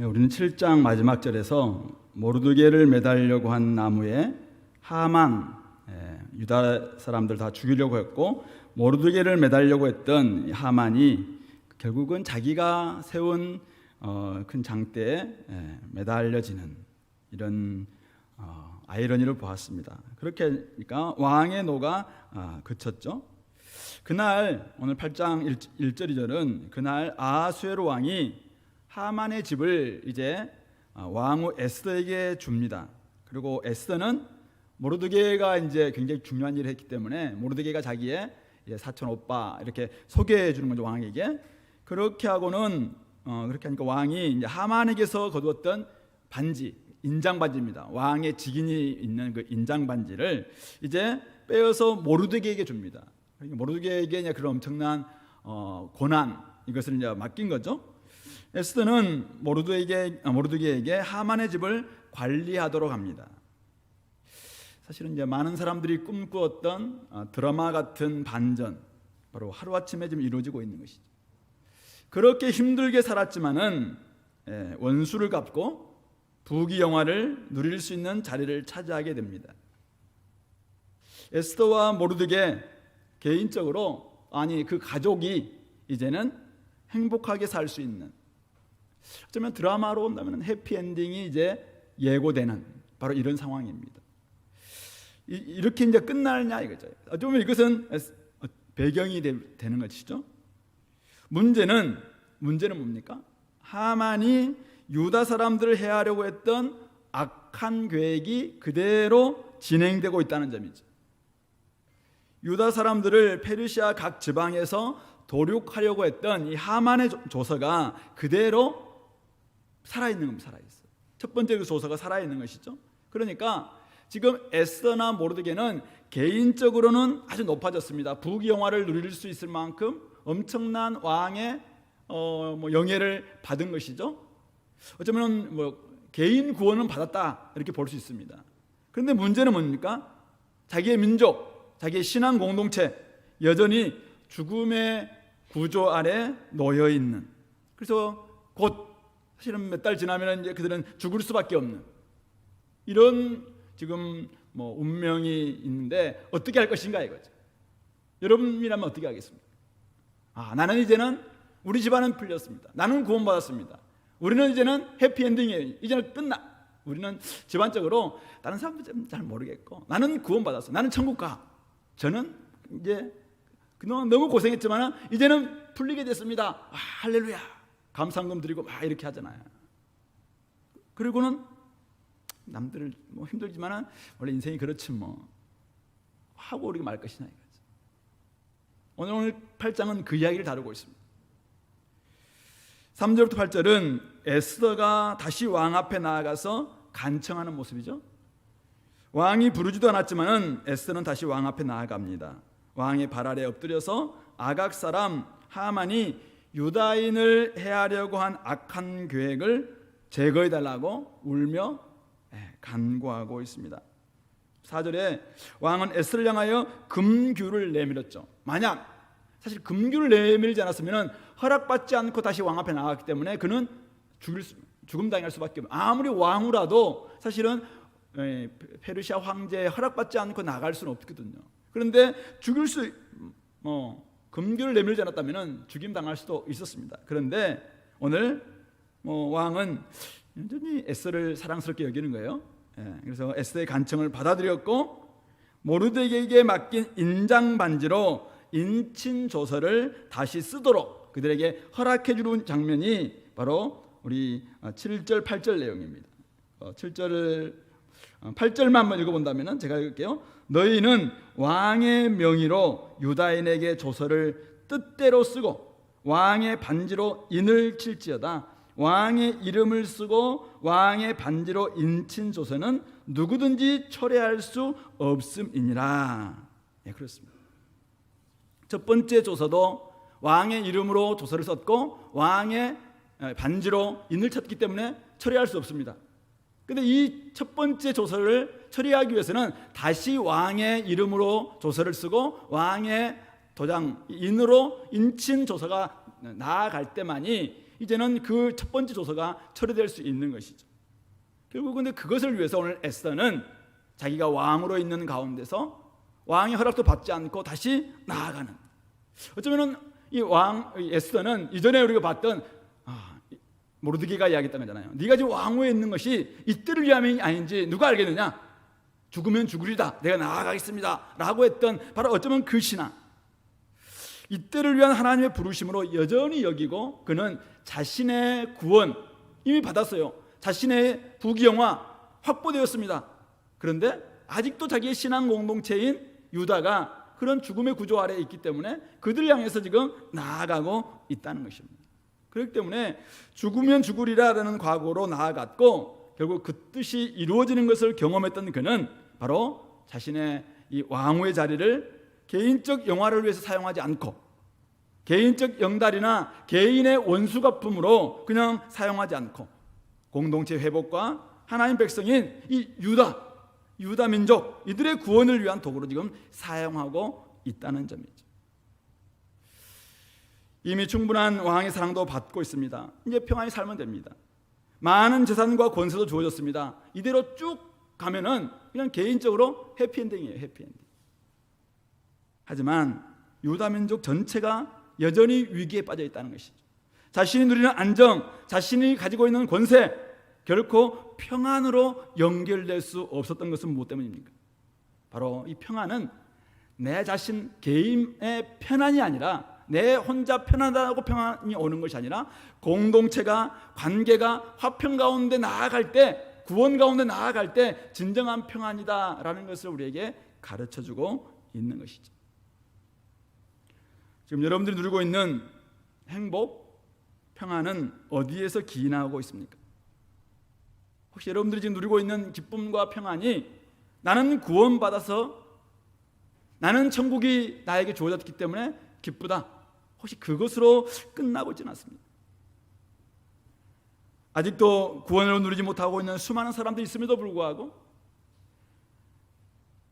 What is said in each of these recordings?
우리는 7장 마지막 절에서 모르드게를 매달려고 한 나무에 하만, 유다 사람들 다 죽이려고 했고 모르드게를 매달려고 했던 하만이 결국은 자기가 세운 큰 장대에 매달려지는 이런 아이러니를 보았습니다. 그렇게 하니까 왕의 노가 그쳤죠. 그날 오늘 8장 1절 2절은 그날 아하수에로 왕이 하만의 집을 이제 왕후 에스더에게 줍니다. 그리고 에스더는 모르드게가 이제 굉장히 중요한 일을 했기 때문에 모르드게가 자기의 사촌 오빠 이렇게 소개해 주는 거죠, 왕에게. 그렇게 하고는 그렇게 하니까 왕이 이제 하만에게서 거두었던 반지, 인장 반지입니다. 왕의 직인이 있는 그 인장 반지를 이제 빼어서 모르드게에게 줍니다. 그러니까 모르드게에게 그런 엄청난 고난 이것을 이제 맡긴 거죠. 에스더는 모르드게에게 하만의 집을 관리하도록 합니다. 사실은 이제 많은 사람들이 꿈꾸었던 드라마 같은 반전, 바로 하루아침에 지금 이루어지고 있는 것이죠. 그렇게 힘들게 살았지만은 원수를 갚고 부귀영화를 누릴 수 있는 자리를 차지하게 됩니다. 에스더와 모르드게 개인적으로 그 가족이 이제는 행복하게 살 수 있는, 어쩌면 드라마로 온다면 해피엔딩이 이제 예고되는 바로 이런 상황입니다. 이렇게 이제 끝나느냐 이거죠. 어쩌면 이것은 배경이 되는 것이죠. 문제는 뭡니까? 하만이 유다 사람들을 해하려고 했던 악한 계획이 그대로 진행되고 있다는 점이죠. 유다 사람들을 페르시아 각 지방에서 도륙하려고 했던 이 하만의 조서가 그대로 살아있는 겁니다. 살아있어요. 첫 번째 그 조서가 살아있는 것이죠. 그러니까 지금 에스더나 모르드게는 개인적으로는 아주 높아졌습니다. 부귀영화를 누릴 수 있을 만큼 엄청난 왕의 영예를 받은 것이죠. 어쩌면 개인 구원은 받았다 이렇게 볼 수 있습니다. 그런데 문제는 뭡니까? 자기의 민족, 자기의 신앙 공동체 여전히 죽음의 구조 아래 놓여 있는, 그래서 곧 사실은 몇 달 지나면 이제 그들은 죽을 수밖에 없는 이런 지금 운명이 있는데 어떻게 할 것인가 이거죠. 여러분이라면 어떻게 하겠습니까? 나는 이제는 우리 집안은 풀렸습니다. 나는 구원받았습니다. 우리는 이제는 해피엔딩이에요. 이제는 끝나. 우리는 집안적으로 다른 사람들은 잘 모르겠고 나는 구원받았어. 나는 천국 가. 저는 이제 그동안 너무 고생했지만 이제는 풀리게 됐습니다. 할렐루야. 감사금 드리고 이렇게 하잖아요. 그리고는 남들을 힘들지만 원래 인생이 그렇지 하고 우리가 말 것이냐 이거죠. 오늘 8장은 그 이야기를 다루고 있습니다. 3절부터 8절은 에스더가 다시 왕 앞에 나아가서 간청하는 모습이죠. 왕이 부르지도 않았지만은 에스더는 다시 왕 앞에 나아갑니다. 왕의 발 아래 엎드려서 아각 사람 하만이 유다인을 해하려고 한 악한 계획을 제거해 달라고 울며 간구하고 있습니다. 4절에 왕은 에스더를 향하여 금규를 내밀었죠. 만약 사실 금규를 내밀지 않았으면 허락받지 않고 다시 왕 앞에 나갔기 때문에 그는 죽음 당할 수밖에 없어요. 아무리 왕후라도 사실은 페르시아 황제에 허락받지 않고 나갈 수는 없거든요. 그런데 금규를 내밀지 않았다면 죽임 당할 수도 있었습니다. 그런데 오늘 왕은 여전히 에스더를 사랑스럽게 여기는 거예요. 그래서 에스더의 간청을 받아들였고 모르드게에게 맡긴 인장 반지로 인친 조서를 다시 쓰도록 그들에게 허락해 주는 장면이 바로 우리 7절 8절 내용입니다. 8절만 한번 읽어본다면 제가 읽을게요. 너희는 왕의 명의로 유다인에게 조서를 뜻대로 쓰고 왕의 반지로 인을 칠지어다. 왕의 이름을 쓰고 왕의 반지로 인친 조서는 누구든지 철회할 수 없음이니라. 그렇습니다. 첫 번째 조서도 왕의 이름으로 조서를 썼고 왕의 반지로 인을 쳤기 때문에 처리할 수 없습니다. 그런데 이 첫 번째 조서를 처리하기 위해서는 다시 왕의 이름으로 조서를 쓰고 왕의 도장 인으로 인친 조서가 나아갈 때만이 이제는 그 첫 번째 조서가 처리될 수 있는 것이죠. 결국 근데 그것을 위해서 오늘 에스더는 자기가 왕으로 있는 가운데서 왕의 허락도 받지 않고 다시 나아가는, 어쩌면은 이 왕 에스더는 이전에 우리가 봤던 모르드게가 이야기했던 거잖아요. 네가 지금 왕후에 있는 것이 이 때를 위함이 아닌지 누가 알겠느냐? 죽으면 죽으리다, 내가 나아가겠습니다 라고 했던 바로 어쩌면 그 신앙, 이 때를 위한 하나님의 부르심으로 여전히 여기고 그는 자신의 구원 이미 받았어요. 자신의 부귀영화 확보되었습니다. 그런데 아직도 자기의 신앙 공동체인 유다가 그런 죽음의 구조 아래에 있기 때문에 그들 향해서 지금 나아가고 있다는 것입니다. 그렇기 때문에 죽으면 죽으리라라는 각오로 나아갔고 결국 그 뜻이 이루어지는 것을 경험했던 그는 바로 자신의 이 왕후의 자리를 개인적 영화를 위해서 사용하지 않고 개인적 영달이나 개인의 원수갚음으로 그냥 사용하지 않고 공동체 회복과 하나님 백성인 이 유다 민족 이들의 구원을 위한 도구로 지금 사용하고 있다는 점이죠. 이미 충분한 왕의 사랑도 받고 있습니다. 이제 평안히 살면 됩니다. 많은 재산과 권세도 주어졌습니다. 이대로 쭉 가면은 그냥 개인적으로 해피엔딩이에요. 해피엔딩. 하지만 유다 민족 전체가 여전히 위기에 빠져 있다는 것이죠. 자신이 누리는 안정, 자신이 가지고 있는 권세 결코 평안으로 연결될 수 없었던 것은 무엇 때문입니까? 바로 이 평안은 내 자신 개인의 편안이 아니라 내 혼자 편하다고 평안이 오는 것이 아니라 공동체가 관계가 화평 가운데 나아갈 때, 구원 가운데 나아갈 때 진정한 평안이다라는 것을 우리에게 가르쳐주고 있는 것이죠. 지금 여러분들이 누리고 있는 행복, 평안은 어디에서 기인하고 있습니까? 혹시 여러분들이 지금 누리고 있는 기쁨과 평안이 나는 구원받아서 나는 천국이 나에게 주어졌기 때문에 기쁘다, 혹시 그것으로 끝나고 있지는 않습니다. 아직도 구원을 누리지 못하고 있는 수많은 사람들이 있음에도 불구하고,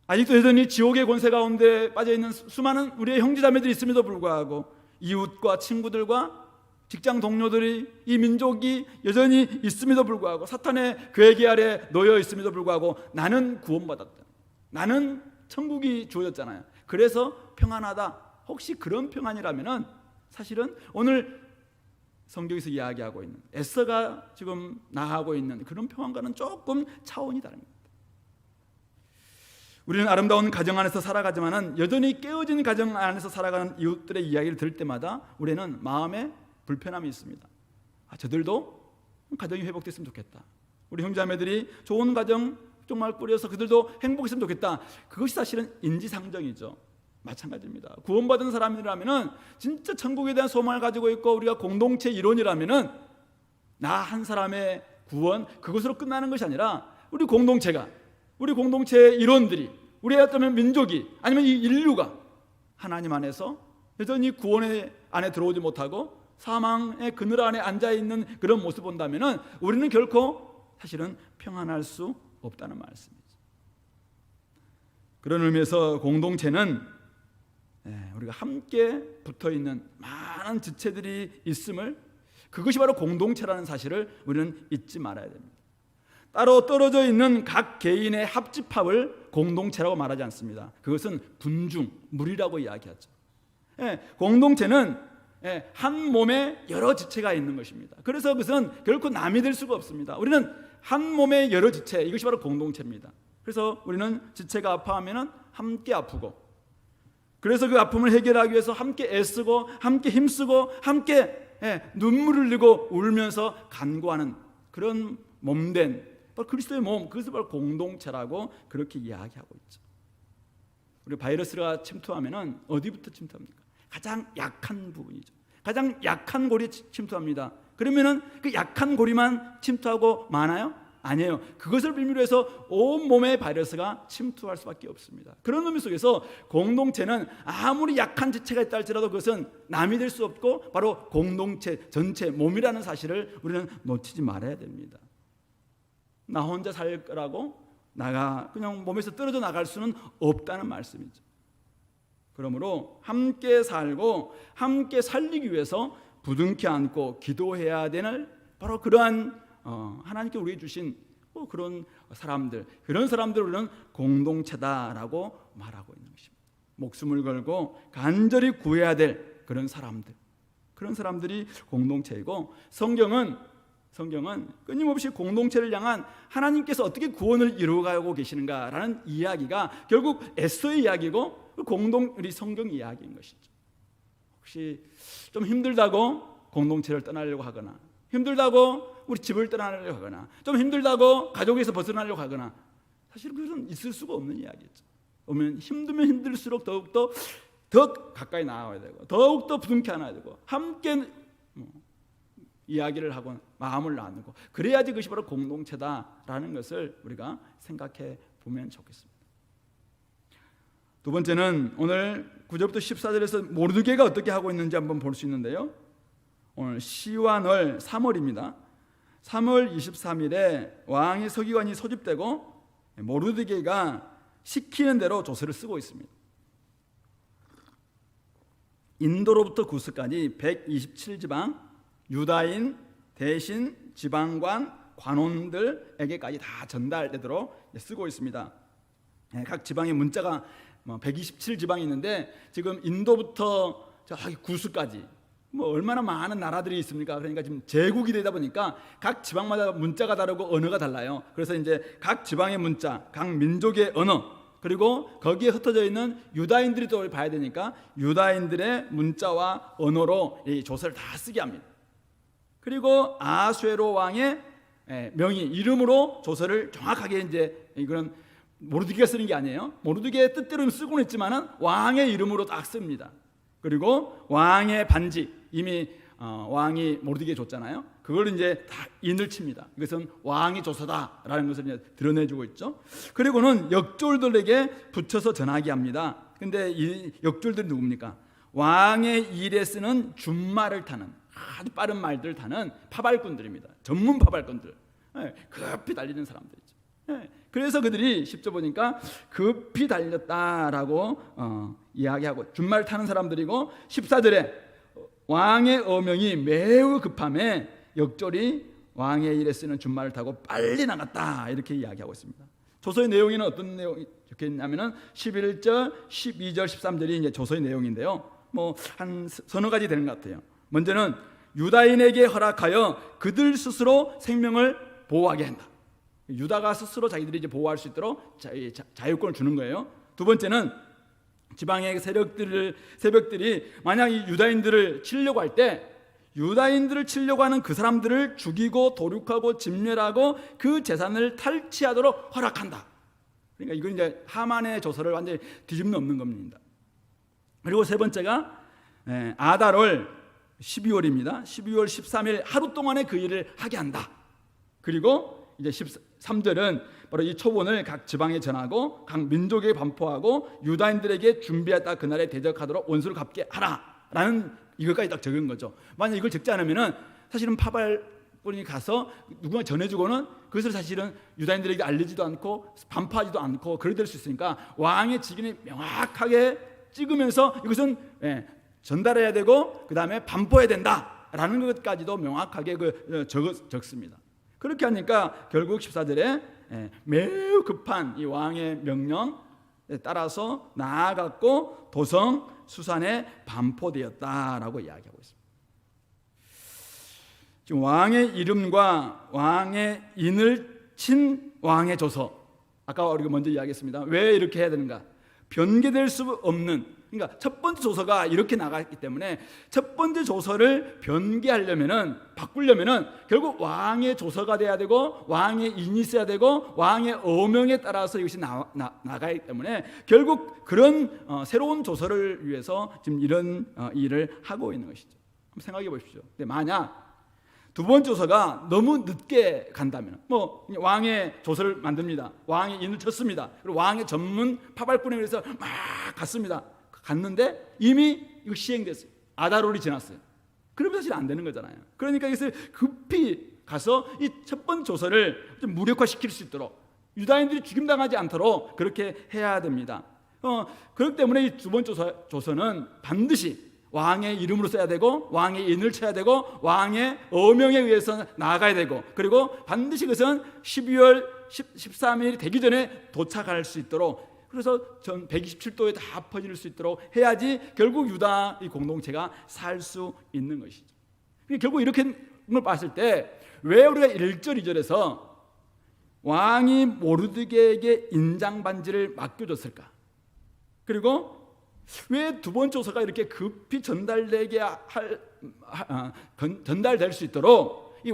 아직도 여전히 지옥의 권세 가운데 빠져있는 수많은 우리의 형제자매들이 있음에도 불구하고, 이웃과 친구들과 직장 동료들이, 이 민족이 여전히 있음에도 불구하고, 사탄의 괴계 아래 놓여 있음에도 불구하고 나는 구원받았다, 나는 천국이 주어졌잖아요, 그래서 평안하다, 혹시 그런 평안이라면은 사실은 오늘 성경에서 이야기하고 있는 에스더가 지금 나아가고 있는 그런 평안과는 조금 차원이 다릅니다. 우리는 아름다운 가정 안에서 살아가지만은 여전히 깨어진 가정 안에서 살아가는 이웃들의 이야기를 들을 때마다 우리는 마음에 불편함이 있습니다. 저들도 가정이 회복됐으면 좋겠다, 우리 형제자매들이 좋은 가정 정말 꾸려서 그들도 행복했으면 좋겠다. 그것이 사실은 인지상정이죠. 마찬가지입니다. 구원받은 사람이라면은 진짜 천국에 대한 소망을 가지고 있고 우리가 공동체 일원이라면은 나 한 사람의 구원 그것으로 끝나는 것이 아니라 우리 공동체가, 우리 공동체의 일원들이, 우리의 어떤 민족이, 아니면 이 인류가 하나님 안에서 여전히 구원의 안에 들어오지 못하고 사망의 그늘 안에 앉아 있는 그런 모습을 본다면은 우리는 결코 사실은 평안할 수 없다는 말씀이죠. 그런 의미에서 공동체는 우리가 함께 붙어있는 많은 지체들이 있음을, 그것이 바로 공동체라는 사실을 우리는 잊지 말아야 됩니다. 따로 떨어져 있는 각 개인의 합집합을 공동체라고 말하지 않습니다. 그것은 군중, 무리라고 이야기하죠. 공동체는 한 몸에 여러 지체가 있는 것입니다. 그래서 그것은 결코 남이 될 수가 없습니다. 우리는 한 몸의 여러 지체, 이것이 바로 공동체입니다. 그래서 우리는 지체가 아파하면 함께 아프고, 그래서 그 아픔을 해결하기 위해서 함께 애쓰고 함께 힘쓰고 함께 눈물을 흘리고 울면서 간구하는 그런 몸된 바로 그리스도의 몸, 그것을 바로 공동체라고 그렇게 이야기하고 있죠. 우리 바이러스가 침투하면은 어디부터 침투합니까? 가장 약한 부분이죠. 가장 약한 고리에 침투합니다. 그러면은 그 약한 고리만 침투하고 마나요? 아니에요. 그것을 빌미로 해서 온 몸에 바이러스가 침투할 수밖에 없습니다. 그런 의미 속에서 공동체는 아무리 약한 지체가 있다 할지라도 그것은 남이 될 수 없고 바로 공동체 전체 몸이라는 사실을 우리는 놓치지 말아야 됩니다. 나 혼자 살 거라고 그냥 몸에서 떨어져 나갈 수는 없다는 말씀이죠. 그러므로 함께 살고 함께 살리기 위해서 부둥켜 안고 기도해야 되는 바로 그러한 하나님께 우리에게 주신 그런 사람들, 그런 사람들을 우리는 공동체다라고 말하고 있는 것입니다. 목숨을 걸고 간절히 구해야 될 그런 사람들, 그런 사람들이 공동체이고, 성경은 끊임없이 공동체를 향한 하나님께서 어떻게 구원을 이루어가고 계시는가라는 이야기가 결국 에스더의 이야기고 우리 성경 이야기인 것이죠. 혹시 좀 힘들다고 공동체를 떠나려고 하거나, 힘들다고 우리 집을 떠나려고 하거나, 좀 힘들다고 가족에서 벗어나려고 하거나, 사실 그것은 있을 수가 없는 이야기죠. 힘들면 힘들수록 더욱더 더 가까이 나아가야 되고, 더욱더 부둥켜 안아야 되고, 함께 이야기를 하고 마음을 나누고, 그래야지 그것이 바로 공동체다라는 것을 우리가 생각해 보면 좋겠습니다. 두 번째는 오늘 9절부터 14절에서 모르드게가 어떻게 하고 있는지 한번 볼 수 있는데요, 오늘 시완월 3월입니다. 3월 23일에 왕의 서기관이 소집되고 모르드게가 시키는 대로 조서를 쓰고 있습니다. 인도로부터 구스까지 127지방 유다인 대신 지방관 관원들에게까지 다 전달되도록 쓰고 있습니다. 각 지방의 문자가 127지방이 있는데, 지금 인도부터 저기 구스까지 얼마나 많은 나라들이 있습니까? 그러니까 지금 제국이 되다 보니까 각 지방마다 문자가 다르고 언어가 달라요. 그래서 이제 각 지방의 문자, 각 민족의 언어, 그리고 거기에 흩어져 있는 유다인들이 또 봐야 되니까 유다인들의 문자와 언어로 이 조서를 다 쓰게 합니다. 그리고 아수에로 왕의 명의, 이름으로 조서를 정확하게, 이제 이거는 모르드게가 쓰는 게 아니에요. 모르드게의 뜻대로 쓰고는 있지만은 왕의 이름으로 딱 씁니다. 그리고 왕의 반지, 이미 왕이 모르드게에 줬잖아요. 그걸 이제 다 인을 칩니다. 이것은 왕의 조서다라는 것을 이제 드러내주고 있죠. 그리고는 역졸들에게 붙여서 전하게 합니다. 근데 이 역졸들이 누굽니까? 왕의 일에 쓰는 준말을 타는, 아주 빠른 말들 타는 파발꾼들입니다. 전문 파발꾼들, 급히 달리는 사람들이죠. 그래서 그들이 10절 보니까 급히 달렸다라고 이야기하고 준말 타는 사람들이고, 14절에 왕의 어명이 매우 급함에 역졸이 왕의 일에 쓰는 준말을 타고 빨리 나갔다, 이렇게 이야기하고 있습니다. 조서의 내용에는 어떤 내용이 적혀있냐면은 11절, 12절, 13절이 이제 조서의 내용인데요, 한 서너 가지 되는 것 같아요. 먼저는 유다인에게 허락하여 그들 스스로 생명을 보호하게 한다. 유다가 스스로 자기들이 이제 보호할 수 있도록 자유권을 주는 거예요. 두 번째는 지방의 세력들이 만약 이 유다인들을 치려고 할 때, 유다인들을 치려고 하는 그 사람들을 죽이고 도륙하고 진멸하고 그 재산을 탈취하도록 허락한다. 그러니까 이건 이제 하만의 조서를 완전히 뒤집는 겁니다. 그리고 세 번째가 아달월 12월입니다. 12월 13일 하루 동안에 그 일을 하게 한다. 그리고 이제 13절은 바로 이 초본을 각 지방에 전하고 각 민족에게 반포하고 유다인들에게 준비했다 그날에 대적하도록 원수를 갚게 하라라는 이것까지 딱 적은 거죠. 만약 이걸 적지 않으면은 사실은 파발꾼이 가서 누군가 전해주고는 그것을 사실은 유다인들에게 알리지도 않고 반포하지도 않고 그래 될 수 있으니까 왕의 직인이 명확하게 찍으면서 이것은 전달해야 되고 그 다음에 반포해야 된다라는 것까지도 명확하게 적습니다. 그렇게 하니까 결국 14절에 매우 급한 이 왕의 명령에 따라서 나아갔고 도성 수산에 반포되었다라고 이야기하고 있습니다. 지금 왕의 이름과 왕의 인을 친 왕의 조서, 아까 우리가 먼저 이야기했습니다. 왜 이렇게 해야 되는가? 변개될 수 없는, 그러니까 첫 번째 조서가 이렇게 나갔기 때문에 첫 번째 조서를 변개하려면은, 바꾸려면은 결국 왕의 조서가 돼야 되고 왕의 인이 있어야 되고 왕의 어명에 따라서 이것이 나가기 때문에 결국 그런 새로운 조서를 위해서 지금 이런 일을 하고 있는 것이죠. 한번 생각해 보십시오. 근데 만약 두 번째 조서가 너무 늦게 간다면, 왕의 조서를 만듭니다. 왕의 인을 쳤습니다. 그리고 왕의 전문 파발꾼에 의해서 막 갔습니다. 갔는데 이미 이거 시행됐어요. 아달월이 지났어요. 그러면 사실 안 되는 거잖아요. 그러니까 이것을 급히 가서 이 첫 번째 조서를 좀 무력화시킬 수 있도록, 유다인들이 죽임당하지 않도록 그렇게 해야 됩니다. 그렇기 때문에 이 두 번째 조서는 반드시 왕의 이름으로 써야 되고 왕의 인을 쳐야 되고 왕의 어명에 의해서 나아가야 되고 그리고 반드시 그것은 12월 13일이 되기 전에 도착할 수 있도록 그래서 전 127도에 다 퍼질 수 있도록 해야지 결국 유다 이 공동체가 살 수 있는 것이죠. 결국 이렇게 걸 봤을 때 왜 우리가 1절 2절에서 왕이 모르드게에게 인장 반지를 맡겨줬을까? 그리고 왜 두 번째 조서가 이렇게 급히 전달될 수 있도록 이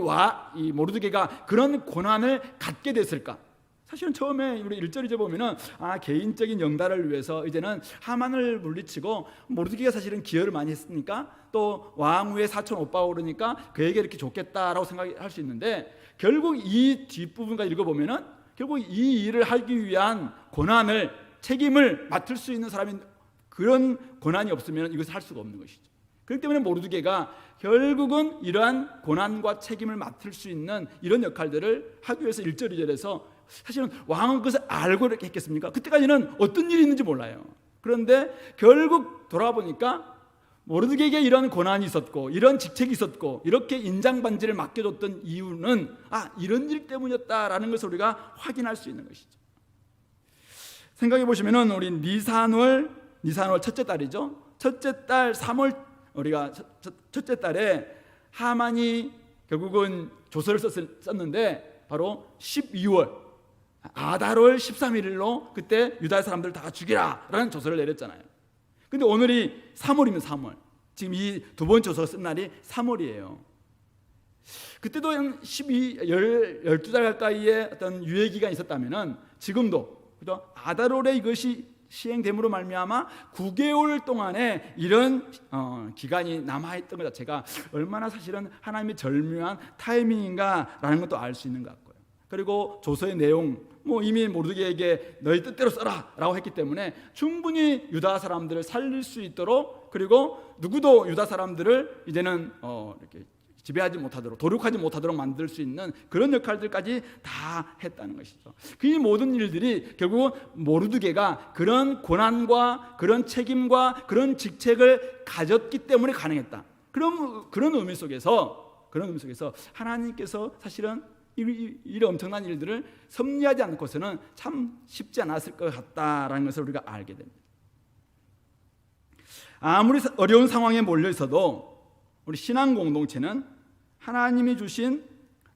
모르드게가 그런 권한을 갖게 됐을까? 사실은 처음에 우리 1절 2절 보면은 개인적인 영달을 위해서 이제는 하만을 물리치고 모르드게가 사실은 기여를 많이 했으니까 또 왕후의 사촌 오빠가 그러니까 그에게 이렇게 좋겠다라고 생각할 수 있는데 결국 이 뒷부분까지 읽어보면은 결국 이 일을 하기 위한 권한을 책임을 맡을 수 있는 사람이 그런 권한이 없으면 이것을 할 수가 없는 것이죠. 그렇기 때문에 모르드게가 결국은 이러한 권한과 책임을 맡을 수 있는 이런 역할들을 하기 위해서 1절 2절에서 사실은 왕은 그것을 알고 이렇게 했겠습니까? 그때까지는 어떤 일이 있는지 몰라요. 그런데 결국 돌아보니까 모르드게에게 이런 권한이 있었고 이런 직책이 있었고 이렇게 인장 반지를 맡겨줬던 이유는 이런 일 때문이었다라는 것을 우리가 확인할 수 있는 것이죠. 생각해 보시면은 우리 니산월 첫째 달이죠. 첫째 달 3월 우리가 첫째 달에 하만이 결국은 조서를 썼는데 바로 12월 아달월 13일로 그때 유다 사람들 다 죽이라라는 조서를 내렸잖아요. 근데 오늘이 3월이면 3월. 지금 이 두 번째 조서가 쓴 날이 3월이에요. 그때도 12달 가까이의 어떤 유예 기간이 있었다면은 지금도 그죠? 아달월에 이것이 시행됨으로 말미암아 9개월 동안에 이런 기간이 남아있던 것 자체가 얼마나 사실은 하나님의 절묘한 타이밍인가라는 것도 알 수 있는 것 같고요. 그리고 조서의 내용 이미 모르드게에게 너희 뜻대로 써라 라고 했기 때문에 충분히 유다 사람들을 살릴 수 있도록 그리고 누구도 유다 사람들을 이제는 이렇게 지배하지 못하도록 도륙하지 못하도록 만들 수 있는 그런 역할들까지 다 했다는 것이죠. 그 모든 일들이 결국 모르드게가 그런 권한과 그런 책임과 그런 직책을 가졌기 때문에 가능했다. 그런 의미 속에서 하나님께서 사실은 이런 엄청난 일들을 섭리하지 않고서는 참 쉽지 않았을 것 같다라는 것을 우리가 알게 됩니다. 아무리 어려운 상황에 몰려 있어도 우리 신앙 공동체는 하나님이 주신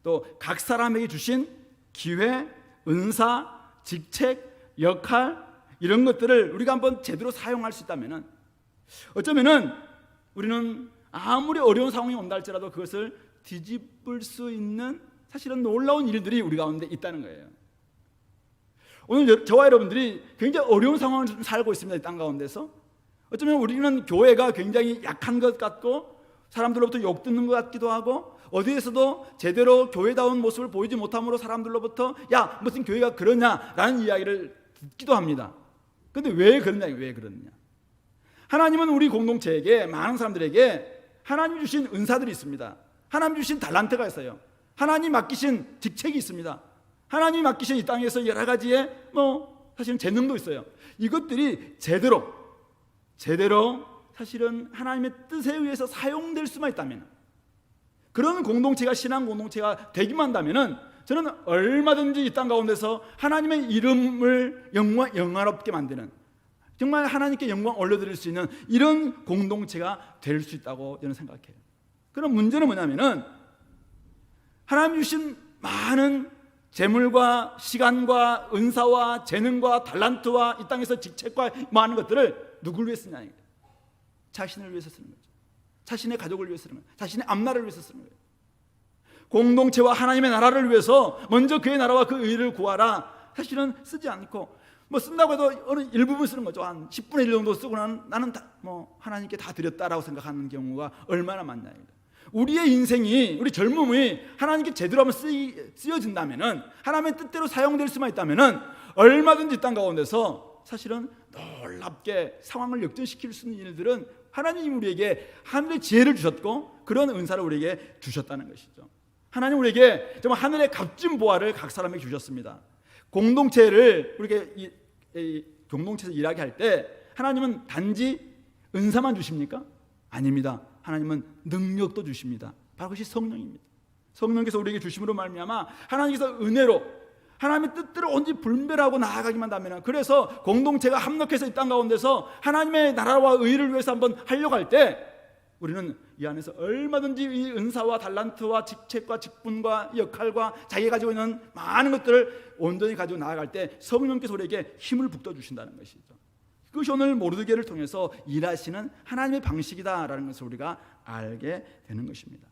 또 각 사람에게 주신 기회, 은사, 직책, 역할 이런 것들을 우리가 한번 제대로 사용할 수 있다면은 어쩌면은 우리는 아무리 어려운 상황이 온다 할지라도 그것을 뒤집을 수 있는 사실은 놀라운 일들이 우리 가운데 있다는 거예요. 오늘 저와 여러분들이 굉장히 어려운 상황을 좀 살고 있습니다. 이 땅 가운데서 어쩌면 우리는 교회가 굉장히 약한 것 같고 사람들로부터 욕 듣는 것 같기도 하고 어디에서도 제대로 교회다운 모습을 보이지 못함으로 사람들로부터 야 무슨 교회가 그러냐라는 이야기를 듣기도 합니다. 그런데 왜 그러느냐? 하나님은 우리 공동체에게 많은 사람들에게 하나님 주신 은사들이 있습니다. 하나님 주신 달란트가 있어요. 하나님 맡기신 직책이 있습니다. 하나님이 맡기신 이 땅에서 여러 가지의 사실은 재능도 있어요. 이것들이 제대로 사실은 하나님의 뜻에 의해서 사용될 수만 있다면 그런 공동체가 신앙 공동체가 되기만 한다면은 저는 얼마든지 이 땅 가운데서 하나님의 이름을 영화롭게 만드는 정말 하나님께 영광 올려드릴 수 있는 이런 공동체가 될 수 있다고 저는 생각해요. 그럼 문제는 뭐냐면은 하나님 주신 많은 재물과 시간과 은사와 재능과 달란트와 이 땅에서 직책과 많은 것들을 누구를 위해 쓰냐? 자신을 위해서 쓰는 거죠. 자신의 가족을 위해서 쓰는 거예요. 자신의 앞나라를 위해서 쓰는 거예요. 공동체와 하나님의 나라를 위해서 먼저 그의 나라와 그 의를 구하라. 사실은 쓰지 않고 쓴다고 해도 어느 일부분 쓰는 거죠. 한 10분의 1 정도 쓰고 나는 다 하나님께 다 드렸다라고 생각하는 경우가 얼마나 많냐. 우리의 인생이 우리 젊음이 하나님께 제대로 한번 쓰여진다면은 하나님의 뜻대로 사용될 수만 있다면은 얼마든지 땅 가운데서 사실은 놀랍게 상황을 역전시킬 수 있는 일들은 하나님이 우리에게 하늘의 지혜를 주셨고 그런 은사를 우리에게 주셨다는 것이죠. 하나님 우리에게 정말 하늘의 값진 보화를 각 사람에게 주셨습니다. 공동체를 우리에게 공동체에서 일하게 할 때 하나님은 단지 은사만 주십니까? 아닙니다. 하나님은 능력도 주십니다. 바로 그것이 성령입니다. 성령께서 우리에게 주심으로 말미암아 하나님께서 은혜로 하나님의 뜻대로 온전히 분별하고 나아가기만 하면, 그래서 공동체가 합력해서 이 땅 가운데서 하나님의 나라와 의를 위해서 한번 하려고 할 때 우리는 이 안에서 얼마든지 이 은사와 달란트와 직책과 직분과 역할과 자기가 가지고 있는 많은 것들을 온전히 가지고 나아갈 때 성령께서 우리에게 힘을 북돋주신다는 것이죠. 그것이 오늘 모르드게를 통해서 일하시는 하나님의 방식이다라는 것을 우리가 알게 되는 것입니다.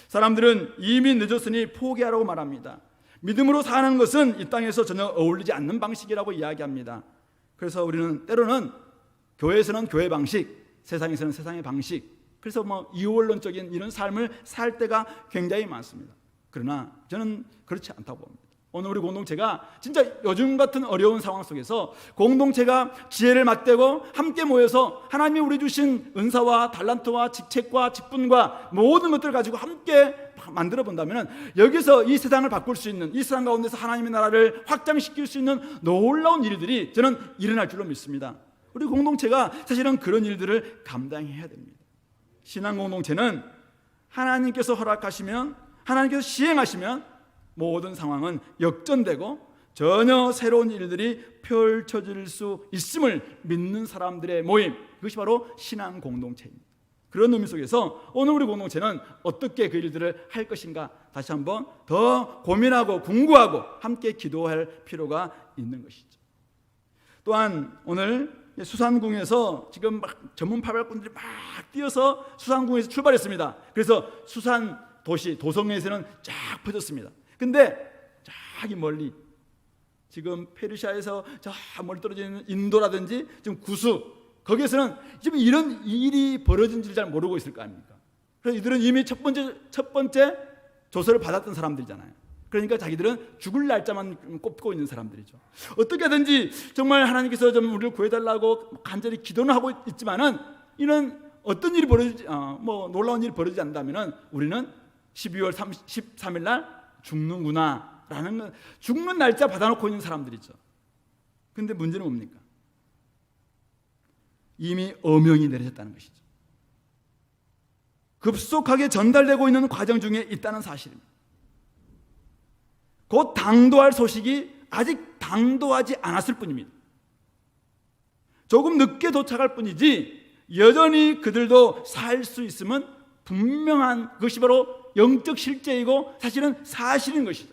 사람들은 이미 늦었으니 포기하라고 말합니다. 믿음으로 사는 것은 이 땅에서 전혀 어울리지 않는 방식이라고 이야기합니다. 그래서 우리는 때로는 교회에서는 교회 방식, 세상에서는 세상의 방식, 그래서 이원론적인 이런 삶을 살 때가 굉장히 많습니다. 그러나 저는 그렇지 않다고 봅니다. 오늘 우리 공동체가 진짜 요즘 같은 어려운 상황 속에서 공동체가 지혜를 맞대고 함께 모여서 하나님이 우리 주신 은사와 달란트와 직책과 직분과 모든 것들을 가지고 함께 만들어 본다면 여기서 이 세상을 바꿀 수 있는, 이 세상 가운데서 하나님의 나라를 확장시킬 수 있는 놀라운 일들이 저는 일어날 줄로 믿습니다. 우리 공동체가 사실은 그런 일들을 감당해야 됩니다. 신앙 공동체는 하나님께서 허락하시면, 하나님께서 시행하시면 모든 상황은 역전되고 전혀 새로운 일들이 펼쳐질 수 있음을 믿는 사람들의 모임, 그것이 바로 신앙 공동체입니다. 그런 의미 속에서 오늘 우리 공동체는 어떻게 그 일들을 할 것인가 다시 한번 더 고민하고 궁구하고 함께 기도할 필요가 있는 것이죠. 또한 오늘 수산궁에서 지금 막 전문 파발꾼들이 막 뛰어서 수산궁에서 출발했습니다. 그래서 수산 도시 도성에서는 쫙 퍼졌습니다. 근데 저기 멀리 지금 페르시아에서 저 멀리 떨어져 있는 인도라든지 지금 구수, 거기에서는 지금 이런 일이 벌어진지를 잘 모르고 있을 거 아닙니까? 그래서 이들은 이미 첫 번째 조서를 받았던 사람들이잖아요. 그러니까 자기들은 죽을 날짜만 꼽고 있는 사람들이죠. 어떻게 하든지 정말 하나님께서 좀 우리를 구해달라고 간절히 기도는 하고 있지만은 이는 어떤 일이 벌어지지, 놀라운 일이 벌어지지 않는다면은 우리는 12월 13일 날 죽는구나 라는 건, 죽는 날짜 받아놓고 있는 사람들이죠. 근데 문제는 뭡니까? 이미 어명이 내려졌다는 것이죠. 급속하게 전달되고 있는 과정 중에 있다는 사실입니다. 곧 당도할 소식이 아직 당도하지 않았을 뿐입니다. 조금 늦게 도착할 뿐이지 여전히 그들도 살 수 있으면 분명한 것이 바로 영적 실제이고 사실은 사실인 것이죠.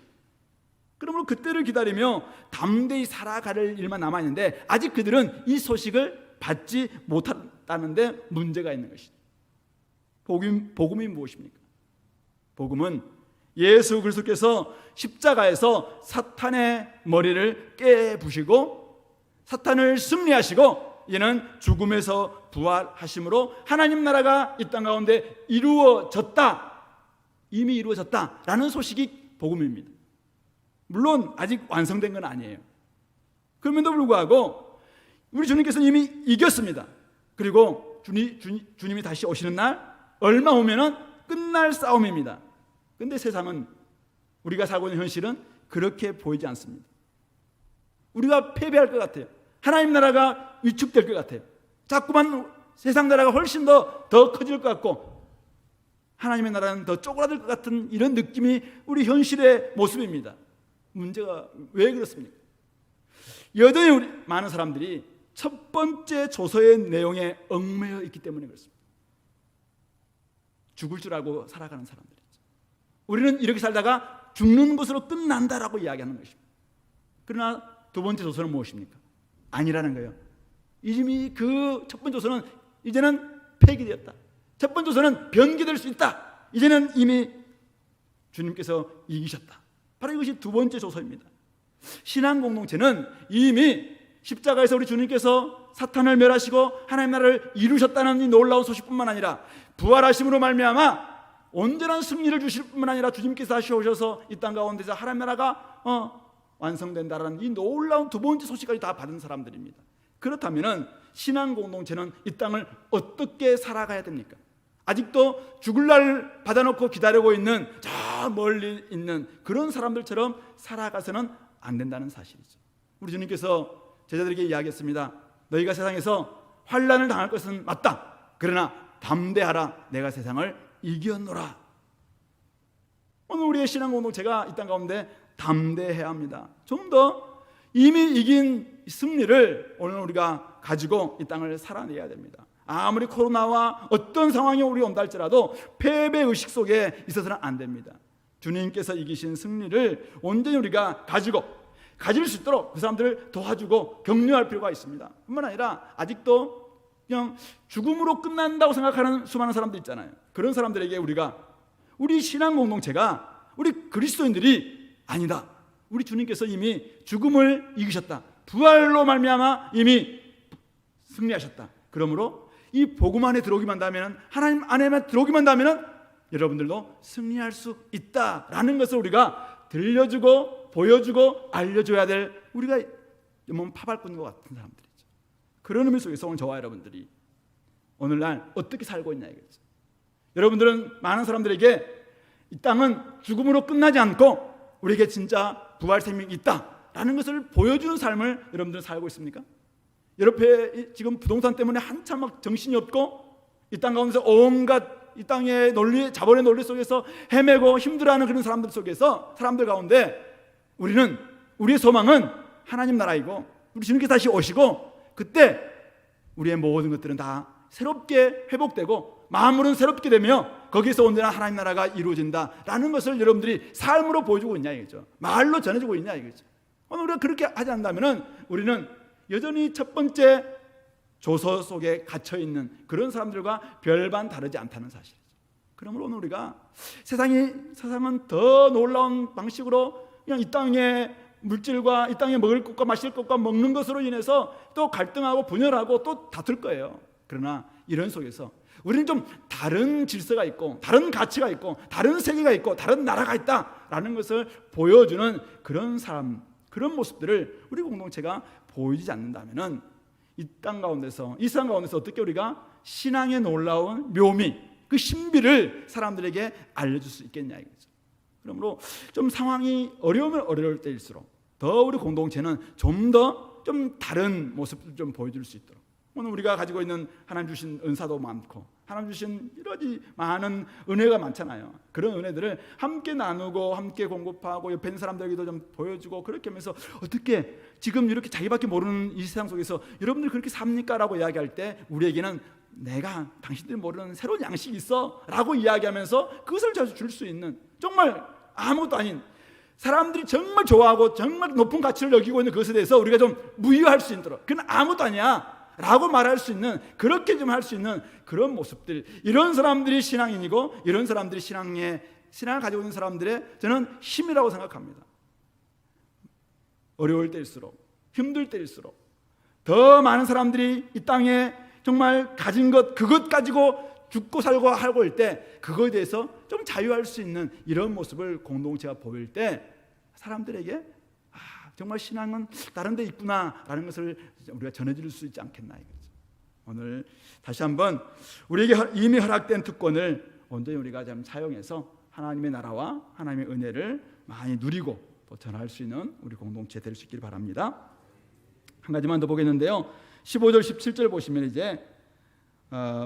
그러므로 그때를 기다리며 담대히 살아갈 일만 남아있는데 아직 그들은 이 소식을 받지 못한다는 데 문제가 있는 것이죠. 복음이 무엇입니까? 복음은 예수 그리스도께서 십자가에서 사탄의 머리를 깨부시고 사탄을 승리하시고 이는 죽음에서 부활하심으로 하나님 나라가 이 땅 가운데 이루어졌다, 이미 이루어졌다라는 소식이 복음입니다. 물론 아직 완성된 건 아니에요. 그럼에도 불구하고 우리 주님께서는 이미 이겼습니다. 그리고 주님이 다시 오시는 날 얼마 후면은 끝날 싸움입니다. 근데 세상은, 우리가 살고 있는 현실은 그렇게 보이지 않습니다. 우리가 패배할 것 같아요. 하나님 나라가 위축될 것 같아요. 자꾸만 세상 나라가 훨씬 더 커질 것 같고 하나님의 나라는 더 쪼그라들 것 같은 이런 느낌이 우리 현실의 모습입니다. 문제가 왜 그렇습니까? 여전히 우리 많은 사람들이 첫 번째 조서의 내용에 얽매여 있기 때문에 그렇습니다. 죽을 줄 알고 살아가는 사람들이죠. 우리는 이렇게 살다가 죽는 것으로 끝난다라고 이야기하는 것입니다. 그러나 두 번째 조서는 무엇입니까? 아니라는 거예요. 이미 그 첫 번째 조서는 이제는 폐기되었다. 첫 번째 조서는 변개될 수 있다. 이제는 이미 주님께서 이기셨다. 바로 이것이 두 번째 조서입니다. 신앙 공동체는 이미 십자가에서 우리 주님께서 사탄을 멸하시고 하나님 나라를 이루셨다는 이 놀라운 소식뿐만 아니라 부활하심으로 말미암아 온전한 승리를 주실 뿐만 아니라 주님께서 다시 오셔서 이 땅 가운데서 하나님 나라가 완성된다라는 이 놀라운 두 번째 소식까지 다 받은 사람들입니다. 그렇다면 신앙 공동체는 이 땅을 어떻게 살아가야 됩니까? 아직도 죽을 날 받아놓고 기다리고 있는 저 멀리 있는 그런 사람들처럼 살아가서는 안 된다는 사실이죠. 우리 주님께서 제자들에게 이야기했습니다. 너희가 세상에서 환난을 당할 것은 맞다. 그러나 담대하라 내가 세상을 이겼노라. 오늘 우리의 신앙 공동체가 이 땅 가운데 담대해야 합니다. 좀 더 이미 이긴 승리를 오늘 우리가 가지고 이 땅을 살아내야 됩니다. 아무리 코로나와 어떤 상황이 우리 온다 할지라도 패배의식 속에 있어서는 안 됩니다. 주님께서 이기신 승리를 온전히 우리가 가질 수 있도록 그 사람들을 도와주고 격려할 필요가 있습니다. 뿐만 아니라 아직도 그냥 죽음으로 끝난다고 생각하는 수많은 사람들 있잖아요. 그런 사람들에게 우리 신앙 공동체가 우리 그리스도인들이 아니다. 우리 주님께서 이미 죽음을 이기셨다. 부활로 말미암아 이미 승리하셨다. 그러므로 이 복음 안에 들어오기만 한다면, 하나님 안에만 들어오기만 한다면 여러분들도 승리할 수 있다라는 것을 우리가 들려주고 보여주고 알려줘야 될, 우리가 몸 파발꾼 것 같은 사람들이죠. 그런 의미 속에서 오늘 저와 여러분들이 오늘날 어떻게 살고 있냐 이거죠. 여러분들은 많은 사람들에게 이 땅은 죽음으로 끝나지 않고 우리에게 진짜 부활 생명이 있다라는 것을 보여주는 삶을 여러분들은 살고 있습니까? 여러분 지금 부동산 때문에 한참 막 정신이 없고 이 땅 가운데서 온갖 이 땅의 논리, 자본의 논리 속에서 헤매고 힘들어하는 그런 사람들 가운데 우리의 소망은 하나님 나라이고 우리 주님께서 다시 오시고 그때 우리의 모든 것들은 다 새롭게 회복되고 마음으로는 새롭게 되며 거기서 온전한 하나님 나라가 이루어진다라는 것을 여러분들이 삶으로 보여주고 있냐 이거죠. 말로 전해주고 있냐 이거죠. 오늘 우리가 그렇게 하지 않는다면 우리는 여전히 첫 번째 조서 속에 갇혀있는 그런 사람들과 별반 다르지 않다는 사실이죠. 그러므로 오늘 우리가 세상은 더 놀라운 방식으로 그냥 이 땅의 물질과 이 땅에 먹을 것과 마실 것과 먹는 것으로 인해서 또 갈등하고 분열하고 또 다툴 거예요. 그러나 이런 속에서 우리는 좀 다른 질서가 있고 다른 가치가 있고 다른 세계가 있고 다른 나라가 있다라는 것을 보여주는 그런 사람, 그런 모습들을 우리 공동체가 보이지 않는다면은 이 세상 가운데서 어떻게 우리가 신앙의 놀라운 묘미, 그 신비를 사람들에게 알려줄 수 있겠냐 이거죠. 그러므로 좀 상황이 어려우면 어려울 때일수록 더 우리 공동체는 좀 다른 모습을 좀 보여줄 수 있도록, 오늘 우리가 가지고 있는 하나님 주신 은사도 많고 하나님 주신 여러 가지 많은 은혜가 많잖아요. 그런 은혜들을 함께 나누고 함께 공급하고 옆에 있는 사람들에게도 좀 보여주고 그렇게 하면서 어떻게 지금 이렇게 자기밖에 모르는 이 세상 속에서 여러분들 그렇게 삽니까? 라고 이야기할 때 우리에게는 내가 당신들이 모르는 새로운 양식이 있어 라고 이야기하면서 그것을 줄 수 있는, 정말 아무것도 아닌, 사람들이 정말 좋아하고 정말 높은 가치를 여기고 있는 그것에 대해서 우리가 좀 무의할 수 있도록, 그건 아무것도 아니야 라고 말할 수 있는, 그렇게 좀 할 수 있는 그런 모습들, 이런 사람들이 신앙인이고 이런 사람들이 신앙을 가지고 있는 사람들의 저는 힘이라고 생각합니다. 어려울 때일수록, 힘들 때일수록 더 많은 사람들이 이 땅에 정말 가진 그것 가지고 죽고 살고 하고 할 때 그거에 대해서 좀 자유할 수 있는 이런 모습을 공동체가 보일 때 사람들에게 정말 신앙은 다른 데 있구나라는 것을 우리가 전해줄 수 있지 않겠나 이거죠. 오늘 다시 한번 우리에게 이미 허락된 특권을 온전히 우리가 좀 사용해서 하나님의 나라와 하나님의 은혜를 많이 누리고 또 전할 수 있는 우리 공동체 될 수 있기를 바랍니다. 한 가지만 더 보겠는데요. 15절 17절 보시면 이제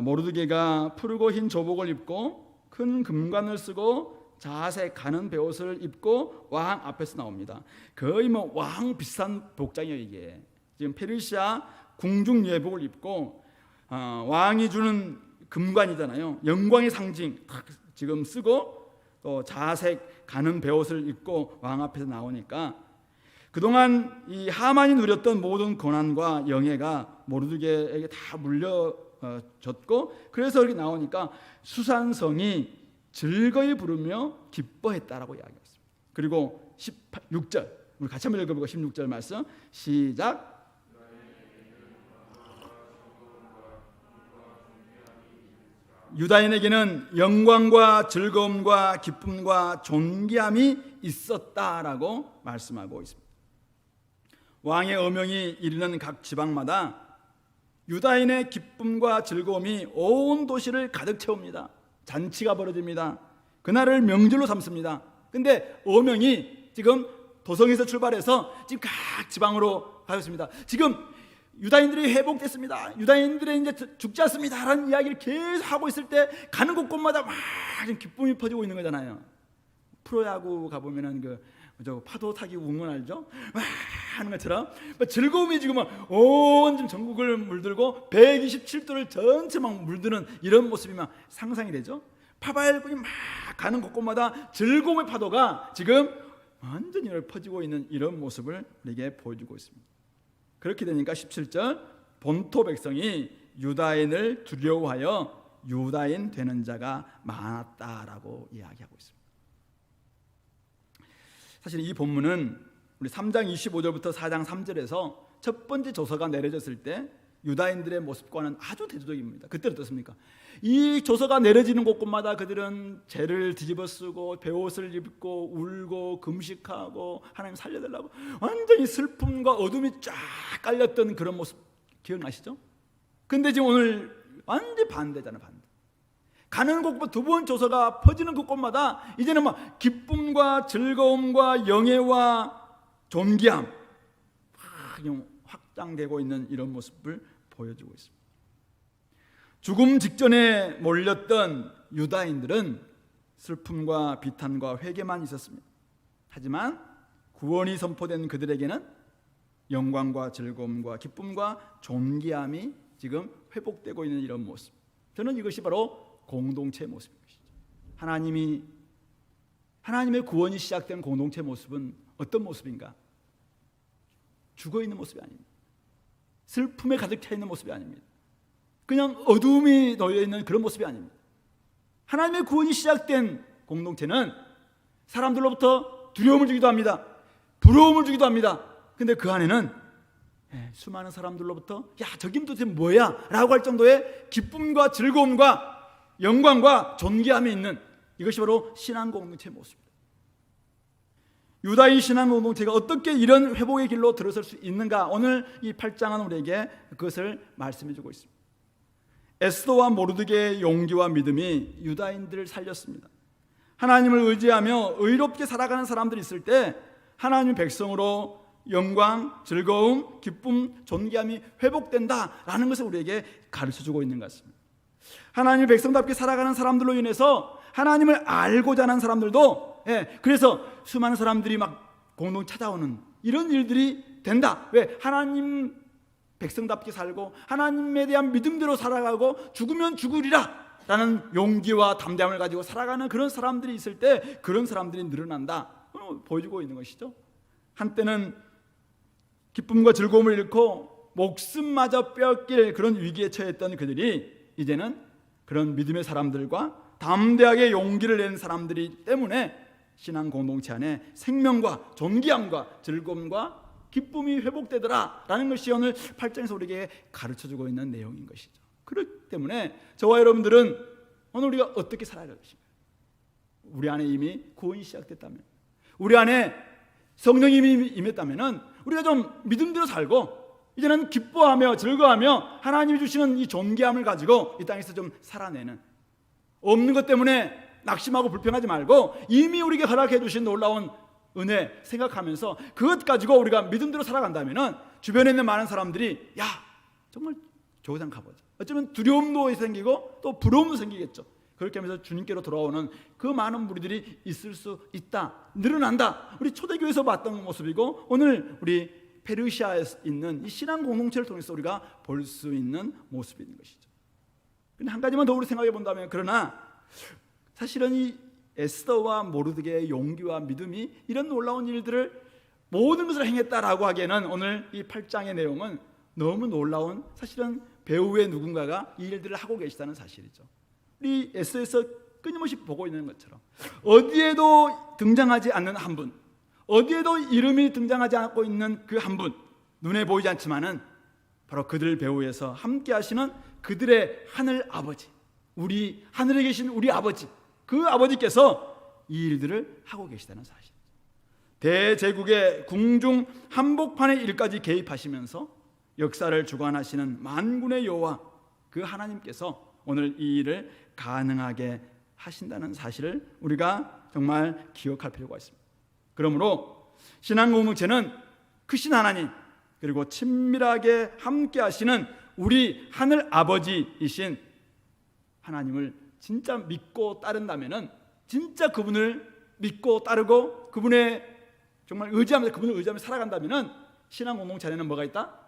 모르드게가 푸르고 흰 조복을 입고 큰 금관을 쓰고 자색 가는 베옷을 입고 왕 앞에서 나옵니다. 거의 왕 비슷한 복장이에요. 이게 지금 페르시아 궁중 예복을 입고 왕이 주는 금관이잖아요. 영광의 상징 지금 쓰고 또 자색 가는 베옷을 입고 왕 앞에서 나오니까 그동안 이 하만이 누렸던 모든 고난과 영예가 모르드게에게 다 물려졌고, 그래서 이렇게 나오니까 수산성이 즐거이 부르며 기뻐했다라고 이야기했습니다. 그리고 16절 우리 같이 한번 읽어보고 16절 말씀 시작. 유다인에게는 영광과 즐거움과 기쁨과 존귀함이 있었다라고 말씀하고 있습니다. 왕의 어명이 이르는 각 지방마다 유다인의 기쁨과 즐거움이 온 도시를 가득 채웁니다. 잔치가 벌어집니다. 그날을 명절로 삼습니다. 근데 어명이 지금 도성에서 출발해서 지금 각 지방으로 가고 있습니다. 지금 유다인들이 회복됐습니다, 유다인들이 이제 죽지 않습니다 라는 이야기를 계속 하고 있을 때 가는 곳곳마다 막 기쁨이 퍼지고 있는 거잖아요. 프로야구 가보면은 저 파도 타기 응원 알죠? 막 하는 것처럼 즐거움이 지금 온 전국을 물들고 127도를 전체 막 물드는 이런 모습이 막 상상이 되죠. 파바일군이 막 가는 곳곳마다 즐거움의 파도가 지금 완전히 퍼지고 있는 이런 모습을 우리에게 보여주고 있습니다. 그렇게 되니까 17절 본토 백성이 유다인을 두려워하여 유다인 되는 자가 많았다라고 이야기하고 있습니다. 사실 이 본문은 우리 3장 25절부터 4장 3절에서 첫 번째 조서가 내려졌을 때 유다인들의 모습과는 아주 대조적입니다. 그때 어떻습니까? 이 조서가 내려지는 곳곳마다 그들은 죄를 뒤집어쓰고 베옷을 입고 울고 금식하고 하나님 살려달라고 완전히 슬픔과 어둠이 쫙 깔렸던 그런 모습 기억나시죠? 근데 지금 오늘 완전히 반대잖아요. 반대. 가는 곳곳 두 번 조서가 퍼지는 곳곳마다 이제는 막 기쁨과 즐거움과 영예와 존귀함 확장되고 있는 이런 모습을 보여주고 있습니다. 죽음 직전에 몰렸던 유다인들은 슬픔과 비탄과 회개만 있었습니다. 하지만 구원이 선포된 그들에게는 영광과 즐거움과 기쁨과 존귀함이 지금 회복되고 있는 이런 모습, 저는 이것이 바로 공동체의 모습인 것이죠. 하나님의 구원이 시작된 공동체 모습은 어떤 모습인가? 죽어있는 모습이 아닙니다. 슬픔에 가득 차 있는 모습이 아닙니다. 그냥 어둠이 놓여있는 그런 모습이 아닙니다. 하나님의 구원이 시작된 공동체는 사람들로부터 두려움을 주기도 합니다. 부러움을 주기도 합니다. 근데 그 안에는 수많은 사람들로부터 야 저긴 도대체 뭐야? 라고 할 정도의 기쁨과 즐거움과 영광과 존귀함이 있는 이것이 바로 신앙 공동체의 모습입니다. 유다인 신앙 공동체가 어떻게 이런 회복의 길로 들어설 수 있는가? 오늘 이 8장은 우리에게 그것을 말씀해 주고 있습니다. 에스더와 모르드게의 용기와 믿음이 유다인들을 살렸습니다. 하나님을 의지하며 의롭게 살아가는 사람들이 있을 때 하나님의 백성으로 영광, 즐거움, 기쁨, 존귀함이 회복된다라는 것을 우리에게 가르쳐주고 있는 것 같습니다. 하나님의 백성답게 살아가는 사람들로 인해서 하나님을 알고자 하는 사람들도 그래서 수많은 사람들이 막 공동 찾아오는 이런 일들이 된다. 왜? 하나님 백성답게 살고 하나님에 대한 믿음대로 살아가고 죽으면 죽으리라 라는 용기와 담대함을 가지고 살아가는 그런 사람들이 있을 때 그런 사람들이 늘어난다 보여주고 있는 것이죠. 한때는 기쁨과 즐거움을 잃고 목숨마저 빼앗길 그런 위기에 처했던 그들이 이제는 그런 믿음의 사람들과 담대하게 용기를 낸 사람들이 때문에 신앙 공동체 안에 생명과 존귀함과 즐거움과 기쁨이 회복되더라 라는 것이 오늘 8장에서 우리에게 가르쳐주고 있는 내용인 것이죠. 그렇기 때문에 저와 여러분들은 오늘 우리가 어떻게 살아야 할 것인가? 우리 안에 이미 구원이 시작됐다면, 우리 안에 성령님이 임했다면 우리가 좀 믿음대로 살고 이제는 기뻐하며 즐거워하며 하나님이 주시는 이 존귀함을 가지고 이 땅에서 좀 살아내는, 없는 것 때문에 낙심하고 불평하지 말고 이미 우리에게 허락해 주신 놀라운 은혜 생각하면서 그것 가지고 우리가 믿음대로 살아간다면 주변에 있는 많은 사람들이 야 정말 교회당 가보자, 어쩌면 두려움도 생기고 또 부러움도 생기겠죠. 그렇게 하면서 주님께로 돌아오는 그 많은 무리들이 있을 수 있다, 늘어난다. 우리 초대교회에서 봤던 모습이고 오늘 우리 페르시아에 있는 이 신앙 공동체를 통해서 우리가 볼 수 있는 모습인 것이죠. 근데 한 가지만 더 우리 생각해 본다면, 그러나 사실은 이 에스더와 모르드게의 용기와 믿음이 이런 놀라운 일들을 모든 것을 행했다라고 하기에는 오늘 이 8장의 내용은 너무 놀라운, 사실은 배후의 누군가가 이 일들을 하고 계시다는 사실이죠. 우리 에스더에서 끊임없이 보고 있는 것처럼 어디에도 등장하지 않는 한 분, 어디에도 이름이 등장하지 않고 있는 그 한 분, 눈에 보이지 않지만은 바로 그들 배후에서 함께 하시는 그들의 하늘 아버지, 우리 하늘에 계신 우리 아버지, 그 아버지께서 이 일들을 하고 계시다는 사실. 대제국의 궁중 한복판의 일까지 개입하시면서 역사를 주관하시는 만군의 여호와 그 하나님께서 오늘 이 일을 가능하게 하신다는 사실을 우리가 정말 기억할 필요가 있습니다. 그러므로 신앙 공동체는 크신 하나님, 그리고 친밀하게 함께 하시는 우리 하늘 아버지이신 하나님을 진짜 믿고 따른다면은, 진짜 그분을 믿고 따르고 그분의 정말 의지하면서 그분을 의지하면서 살아간다면은 신앙 공동체 안에는 뭐가 있다?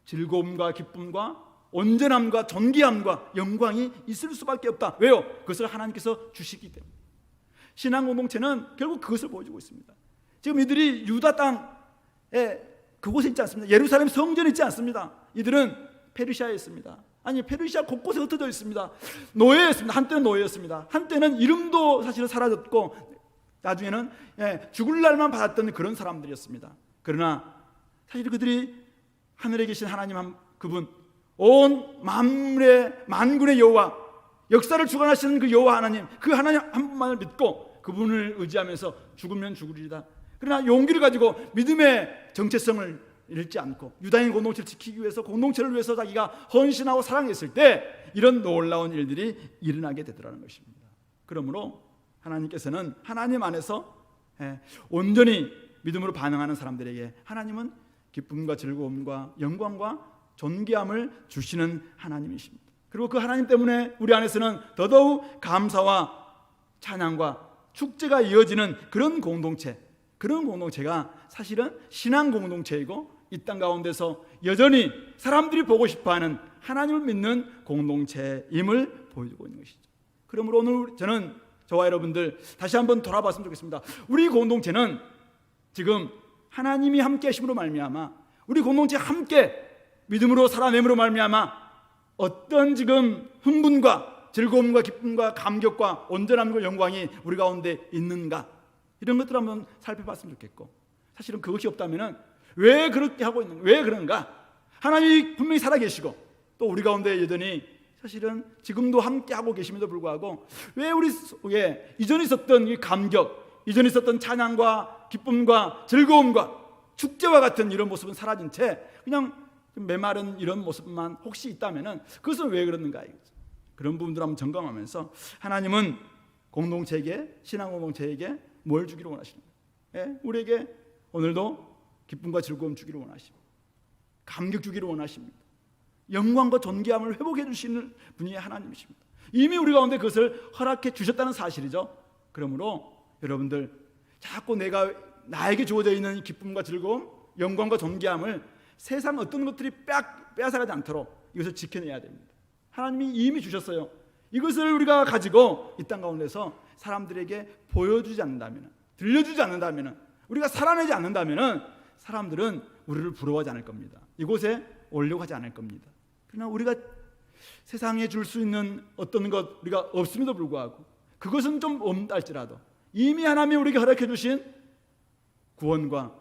즐거움과 기쁨과 온전함과 존귀함과 영광이 있을 수밖에 없다. 왜요? 그것을 하나님께서 주시기 때문에. 신앙 공동체는 결국 그것을 보여주고 있습니다. 지금 이들이 유다 땅에 그곳에 있지 않습니다. 예루살렘 성전에 있지 않습니다. 이들은 페르시아에 있습니다. 아니, 페르시아 곳곳에 흩어져 있습니다. 노예였습니다. 한때는 노예였습니다. 한때는 이름도 사실은 사라졌고 나중에는 죽을 날만 받았던 그런 사람들이었습니다. 그러나 사실 그들이 하늘에 계신 하나님 그분, 온 만군의 여호와, 역사를 주관하시는 그 여호와 하나님, 그 하나님 한 분만을 믿고 그분을 의지하면서 죽으면 죽으리이다. 그러나 용기를 가지고 믿음의 정체성을 잃지 않고 유다인 공동체를 지키기 위해서, 공동체를 위해서 자기가 헌신하고 사랑했을 때 이런 놀라운 일들이 일어나게 되더라는 것입니다. 그러므로 하나님께서는 하나님 안에서 온전히 믿음으로 반응하는 사람들에게 하나님은 기쁨과 즐거움과 영광과 존귀함을 주시는 하나님이십니다. 그리고 그 하나님 때문에 우리 안에서는 더더욱 감사와 찬양과 축제가 이어지는 그런 공동체가 사실은 신앙 공동체이고 이 땅 가운데서 여전히 사람들이 보고 싶어하는 하나님을 믿는 공동체임을 보여주고 있는 것이죠. 그러므로 오늘 저는 저와 여러분들 다시 한번 돌아봤으면 좋겠습니다. 우리 공동체는 지금 하나님이 함께 하심으로 말미암아, 우리 공동체 함께 믿음으로 살아냄으로 말미암아 어떤 지금 흥분과 즐거움과 기쁨과 감격과 온전함과 영광이 우리 가운데 있는가, 이런 것들을 한번 살펴봤으면 좋겠고, 사실은 그것이 없다면 왜 그렇게 하고 있는가, 왜 그런가? 하나님이 분명히 살아계시고 또 우리 가운데 여전히 사실은 지금도 함께 하고 계심에도 불구하고 왜 우리 속에 이전에 있었던 이 감격, 이전에 있었던 찬양과 기쁨과 즐거움과 축제와 같은 이런 모습은 사라진 채 그냥 메마른 이런 모습만 혹시 있다면 그것은 왜 그러는가? 그런 부분들을 한번 점검하면서 하나님은 공동체에게, 신앙 공동체에게 뭘 주기를 원하십니까? 우리에게 오늘도 기쁨과 즐거움 주기를 원하십니다. 감격 주기를 원하십니다. 영광과 존귀함을 회복해 주시는 분이 하나님이십니다. 이미 우리 가운데 그것을 허락해 주셨다는 사실이죠. 그러므로 여러분들 자꾸 나에게 주어져 있는 기쁨과 즐거움, 영광과 존귀함을 세상 어떤 것들이 빼앗아가지 않도록 이것을 지켜내야 됩니다. 하나님이 이미 주셨어요. 이것을 우리가 가지고 이 땅 가운데서 사람들에게 보여주지 않는다면, 들려주지 않는다면, 우리가 살아내지 않는다면 사람들은 우리를 부러워하지 않을 겁니다. 이곳에 오려고 하지 않을 겁니다. 그러나 우리가 세상에 줄 수 있는 어떤 것 우리가 없음에도 불구하고 그것은 좀 없다 할지라도 이미 하나님이 우리에게 허락해 주신 구원과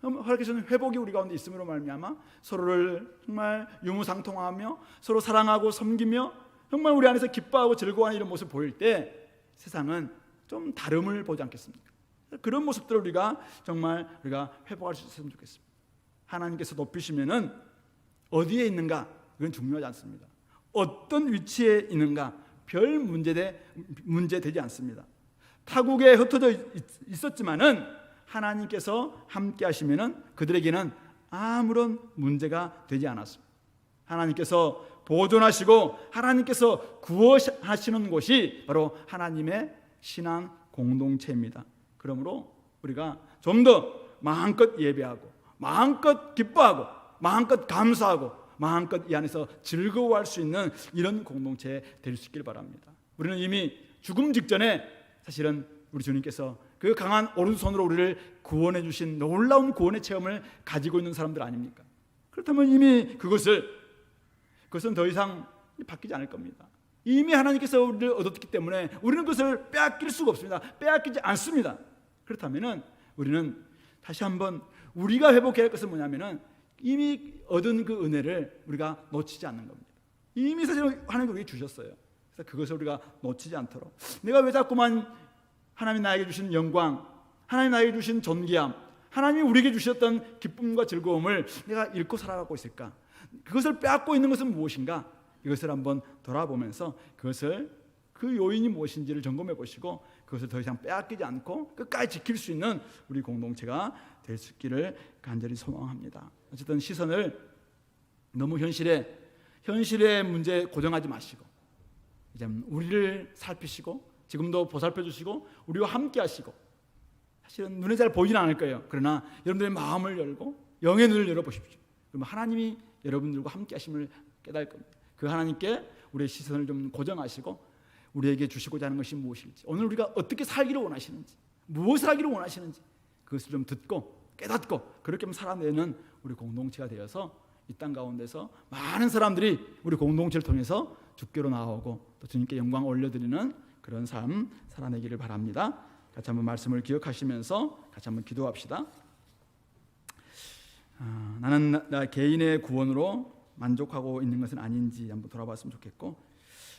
허락해 주신 회복이 우리 가운데 있음으로 말미암아 서로를 정말 유무상통하며 서로 사랑하고 섬기며 정말 우리 안에서 기뻐하고 즐거워하는 이런 모습을 보일 때 세상은 좀 다름을 보지 않겠습니까? 그런 모습들을 우리가 회복할 수 있으면 좋겠습니다. 하나님께서 높이시면은 어디에 있는가 이건 중요하지 않습니다. 어떤 위치에 있는가 별 문제 되지 않습니다. 타국에 흩어져 있었지만은 하나님께서 함께 하시면은 그들에게는 아무런 문제가 되지 않았습니다. 하나님께서 보존하시고 하나님께서 구원하시는 곳이 바로 하나님의 신앙 공동체입니다. 그러므로 우리가 좀 더 마음껏 예배하고 마음껏 기뻐하고 마음껏 감사하고 마음껏 이 안에서 즐거워할 수 있는 이런 공동체 될 수 있길 바랍니다. 우리는 이미 죽음 직전에 사실은 우리 주님께서 그 강한 오른손으로 우리를 구원해 주신 놀라운 구원의 체험을 가지고 있는 사람들 아닙니까? 그렇다면 이미 그것은 더 이상 바뀌지 않을 겁니다. 이미 하나님께서 우리를 얻었기 때문에 우리는 그것을 빼앗길 수가 없습니다. 빼앗기지 않습니다. 그렇다면 우리는 다시 한번 우리가 회복해야 할 것은 뭐냐면은 이미 얻은 그 은혜를 우리가 놓치지 않는 겁니다. 이미 사실 하나님이 우리에게 주셨어요. 그래서 그것을 우리가 놓치지 않도록, 내가 왜 자꾸만 하나님이 나에게 주신 영광, 하나님이 나에게 주신 존귀함, 하나님이 우리에게 주셨던 기쁨과 즐거움을 내가 잃고 살아가고 있을까? 그것을 빼앗고 있는 것은 무엇인가? 이것을 한번 돌아보면서 그 요인이 무엇인지를 점검해 보시고 그것을 더 이상 빼앗기지 않고 끝까지 지킬 수 있는 우리 공동체가 될 수 있기를 간절히 소망합니다. 어쨌든 시선을 너무 현실의 문제에 고정하지 마시고 이제 우리를 살피시고 지금도 보살펴 주시고 우리와 함께 하시고, 사실은 눈에 잘 보이진 않을 거예요. 그러나 여러분들의 마음을 열고 영의 눈을 열어보십시오. 그러면 하나님이 여러분들과 함께 하심을 깨달을 겁니다. 그 하나님께 우리의 시선을 좀 고정하시고 우리에게 주시고자 하는 것이 무엇일지, 오늘 우리가 어떻게 살기를 원하시는지, 무엇을 하기를 원하시는지 그것을 좀 듣고 깨닫고 그렇게 살아내는 우리 공동체가 되어서 이 땅 가운데서 많은 사람들이 우리 공동체를 통해서 주께로 나오고 또 주님께 영광 올려드리는 그런 삶 살아내기를 바랍니다. 같이 한번 말씀을 기억하시면서 같이 한번 기도합시다. 나는 나 개인의 구원으로 만족하고 있는 것은 아닌지 한번 돌아봤으면 좋겠고,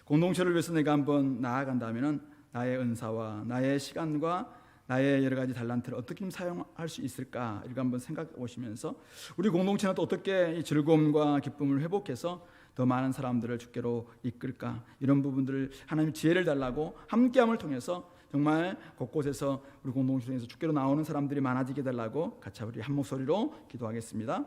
공동체를 위해서 내가 한번 나아간다면 나의 은사와 나의 시간과 나의 여러 가지 달란트를 어떻게 좀 사용할 수 있을까, 이거 한번 생각해 보시면서 우리 공동체는 또 어떻게 이 즐거움과 기쁨을 회복해서 더 많은 사람들을 주께로 이끌까, 이런 부분들을 하나님 지혜를 달라고 함께함을 통해서 정말 곳곳에서 우리 공동체 중에서 주께로 나오는 사람들이 많아지게 달라고 같이 우리 한 목소리로 기도하겠습니다.